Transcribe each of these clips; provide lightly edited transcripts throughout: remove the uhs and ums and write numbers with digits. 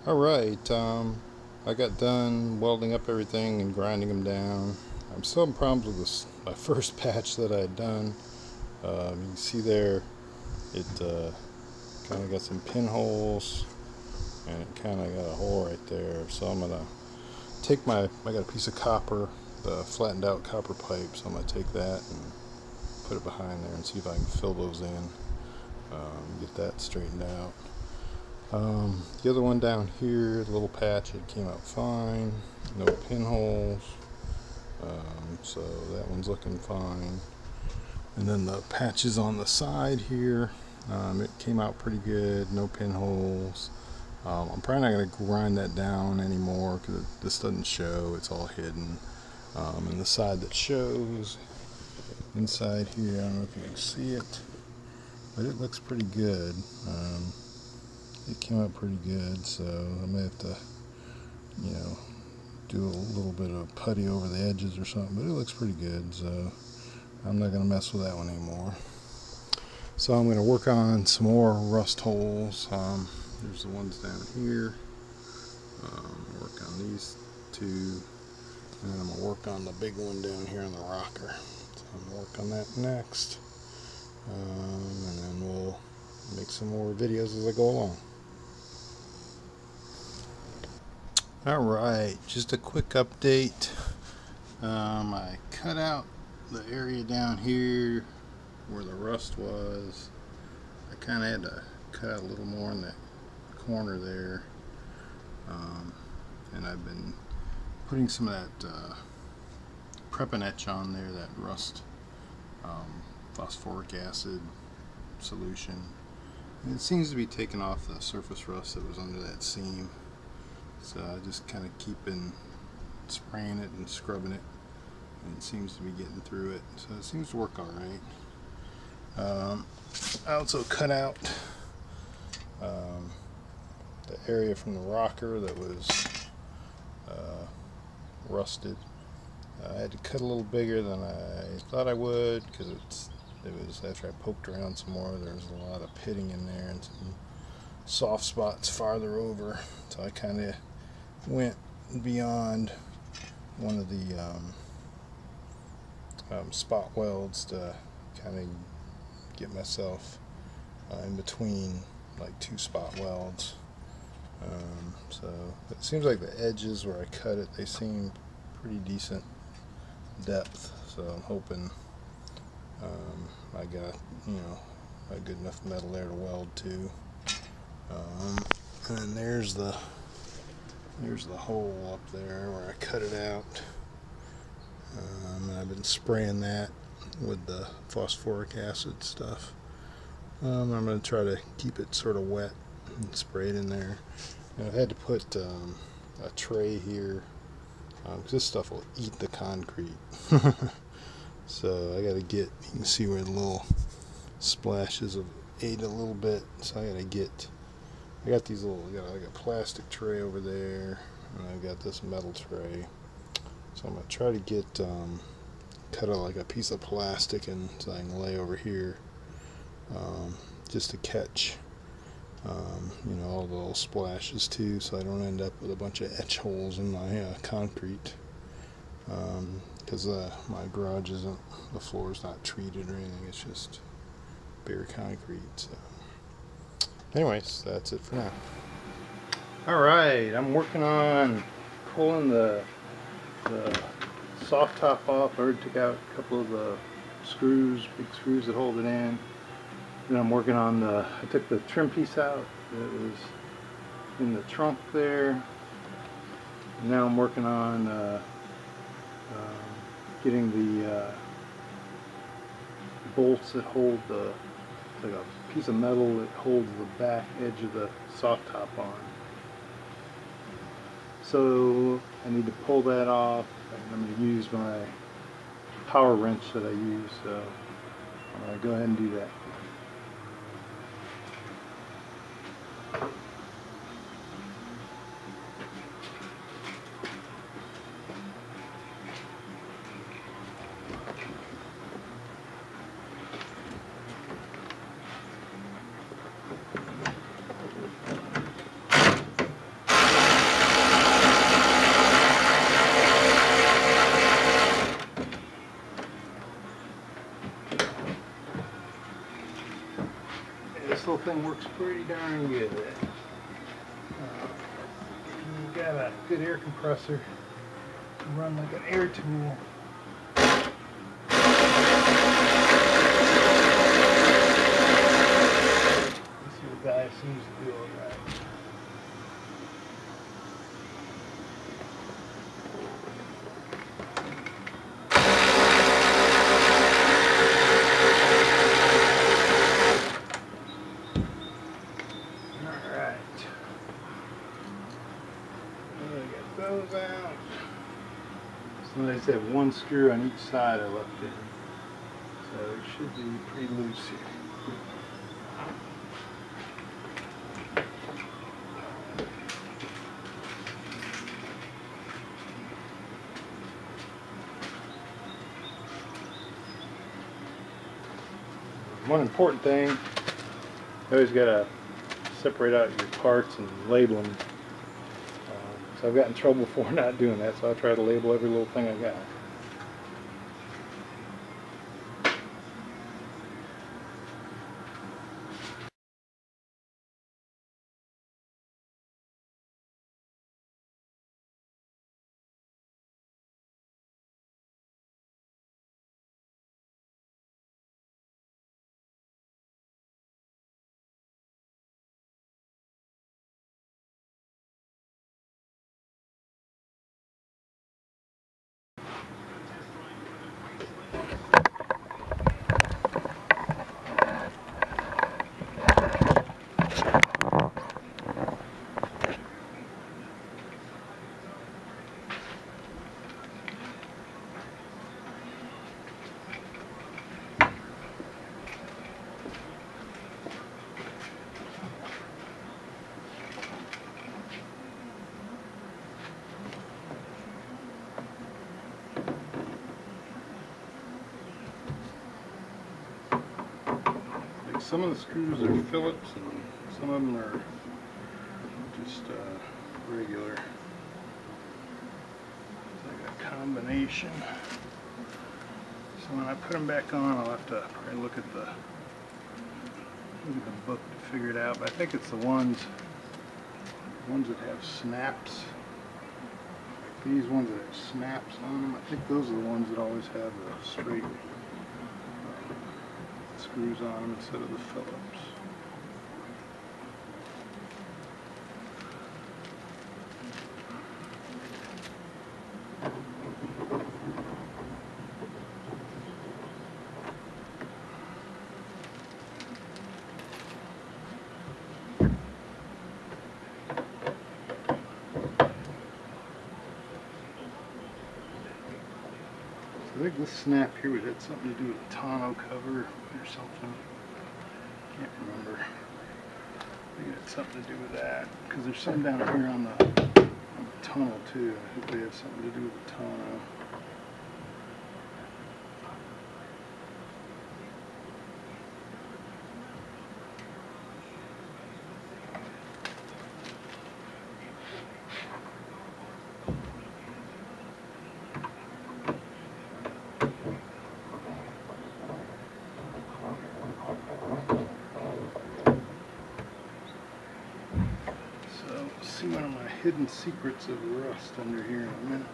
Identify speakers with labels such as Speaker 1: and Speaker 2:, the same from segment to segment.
Speaker 1: Alright, I got done welding up everything and grinding them down. I'm still having problems with this, my first patch that I had done. You can see there, it kind of got some pinholes, and it kind of got a hole right there. So I'm going to take I got a piece of copper, the flattened out copper pipe, so I'm going to take that and put it behind there and see if I can fill those in, get that straightened out. The other one down here, the little patch, it came out fine, no pinholes, so that one's looking fine. And then the patches on the side here, it came out pretty good, no pinholes. I'm probably not going to grind that down anymore because this doesn't show, it's all hidden. And the side that shows inside here, I don't know if you can see it, but it looks pretty good. It came out pretty good, so I may have to, do a little bit of putty over the edges or something, but it looks pretty good, so I'm not going to mess with that one anymore. So I'm going to work on some more rust holes. There's the ones down here. Work on these two, and then I'm going to work on the big one down here on the rocker. So I'm going to work on that next, and then we'll make some more videos as I go along. Alright, just a quick update. I cut out the area down here where the rust was. I kind of had to cut out a little more in that corner there. And I've been putting some of that prep and etch on there, that rust phosphoric acid solution. And it seems to be taking off the surface rust that was under that seam. So I just kind of keep spraying it and scrubbing it, and it seems to be getting through it. So it seems to work all right. I also cut out the area from the rocker that was rusted. I had to cut a little bigger than I thought I would because it was after I poked around some more. There was a lot of pitting in there and some soft spots farther over. So I kind of went beyond one of the spot welds to kind of get myself in between like two spot welds. So it seems like the edges where I cut it, they seem pretty decent depth, so I'm hoping I got a good enough metal there to weld to. And there's the hole up there where I cut it out. And I've been spraying that with the phosphoric acid stuff. I'm going to try to keep it sort of wet and spray it in there. And I've had to put a tray here because this stuff will eat the concrete. So I got to get, you can see where the little splashes have ate a little bit. So I got these little, I got like a plastic tray over there, and I've got this metal tray. So I'm going to try to get, cut out like a piece of plastic and so I can lay over here, just to catch, all the little splashes too, so I don't end up with a bunch of etch holes in my concrete. Because my garage isn't, the floor is not treated or anything, it's just bare concrete. So anyways, that's it for now. Alright, I'm working on pulling the soft top off. I already took out a couple of the screws, big screws that hold it in. Then I'm working on I took the trim piece out that was in the trunk there. And now I'm working on getting the bolts that hold like a piece of metal that holds the back edge of the soft top on. So I need to pull that off, and I'm going to use my power wrench that I use, so I'm going to go ahead and do that. this little thing works pretty darn good. You've got a good air compressor, run like an air tool. This little guy seems to do all right. Those out. So I just have one screw on each side I left in. So it should be pretty loose here. One important thing, you always got to separate out your parts and label them. So I've gotten in trouble for not doing that, so I try to label every little thing I got. Some of the screws are Phillips and some of them are just regular. It's like a combination. So when I put them back on, I'll have to probably look at the book to figure it out. But I think it's the ones that have snaps. Like these ones that have snaps on them. I think those are the ones that always have the straight screws on them instead of the Phillips. I think this snap here would have something to do with the tonneau cover or something. Can't remember. I think it had something to do with that. Because there's some down here on the tunnel too. I think they have something to do with the tonneau. See one of my hidden secrets of rust under here in a minute.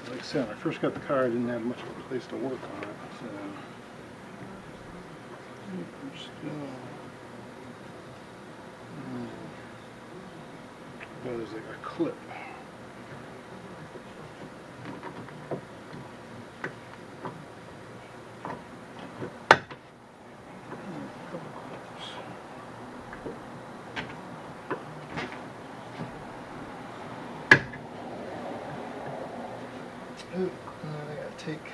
Speaker 1: Like I said, when I first got the car, I didn't have much of a place to work on it, so I'm still. Well, there's like a clip. And then I gotta take,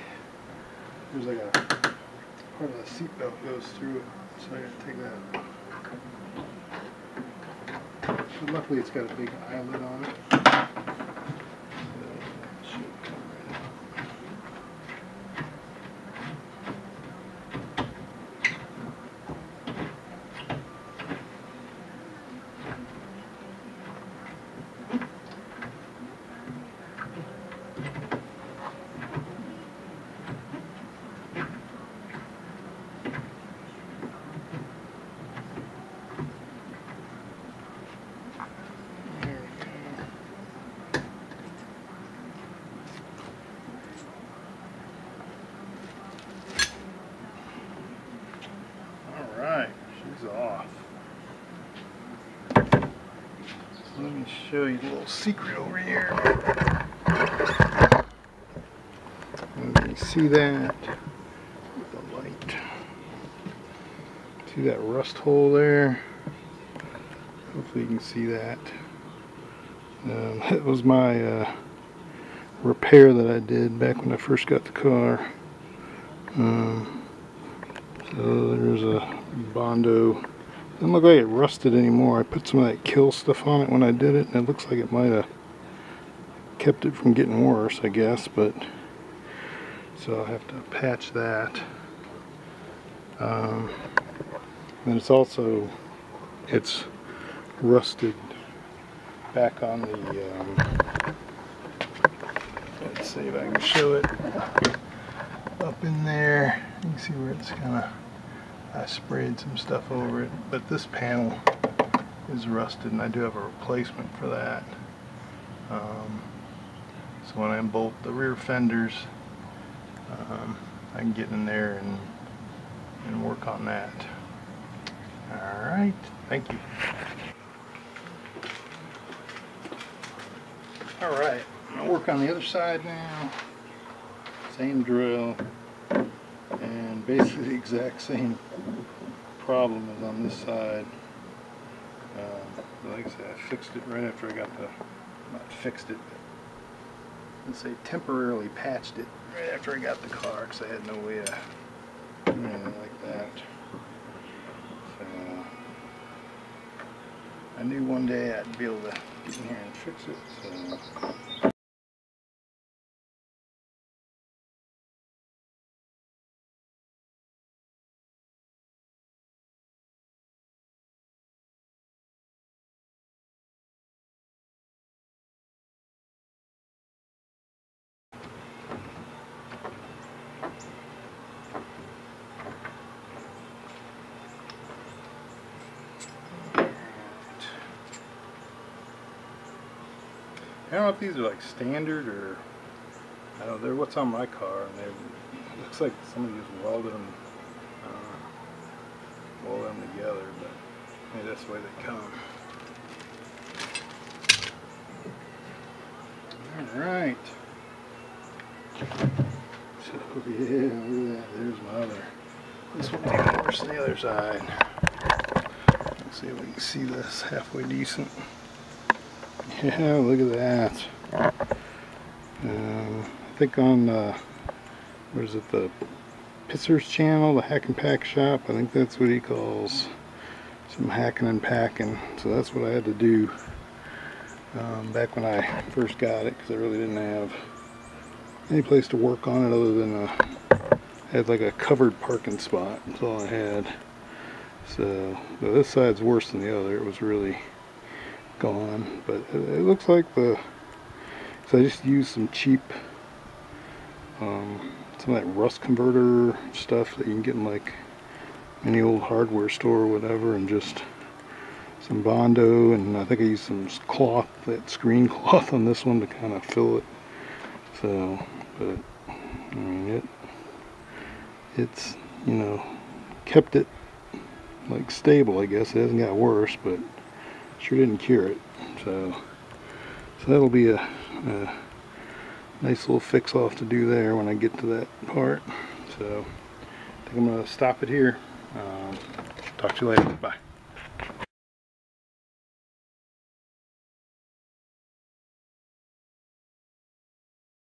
Speaker 1: there's like a part of the seat belt goes through it, so I gotta take that. But luckily it's got a big eyelet on it. So it should come right out. show you a little secret over here. And you see that with the light. See that rust hole there? Hopefully you can see that. That was my repair that I did back when I first got the car. So there's a Bondo. Doesn't look like it rusted anymore. I put some of that kill stuff on it when I did it, and it looks like it might have kept it from getting worse, I guess, but so I'll have to patch that. And it's also, it's rusted back on the, let's see if I can show it, up in there. You can see where it's kind of, I sprayed some stuff over it, but this panel is rusted and I do have a replacement for that. So when I unbolt the rear fenders, I can get in there and work on that. Alright, thank you. Alright, I'm going to work on the other side now. Same drill. And basically the exact same problem as on this side. Like I said, I fixed it right after I got the, not fixed it, but let's say temporarily patched it right after I got the car because I had no way to do anything like that. So I knew one day I'd be able to get in here and fix it. So. I don't know if these are like standard or I don't know. They're what's on my car, and it looks like somebody just welded them together, but maybe that's the way they come. All right. So yeah, look at that. There's my other. This one's even worse than the other side. Let's see if we can see this halfway decent. Yeah, look at that. I think on, what is it, the Pitzer's channel, the Hack and Pack shop, I think that's what he calls some hacking and packing. So that's what I had to do back when I first got it, because I really didn't have any place to work on it other than I had like a covered parking spot. That's all I had. So this side's worse than the other. It was really gone, but it looks like so I just used some cheap some of that rust converter stuff that you can get in like any old hardware store or whatever, and just some Bondo, and I think I used some cloth, that screen cloth on this one to kind of fill it. So, but I mean it's you know, kept it like stable, I guess. It hasn't got worse, but sure didn't cure it. So that'll be a nice little fix off to do there when I get to that part. So I think I'm going to stop it here. Talk to you later. Bye.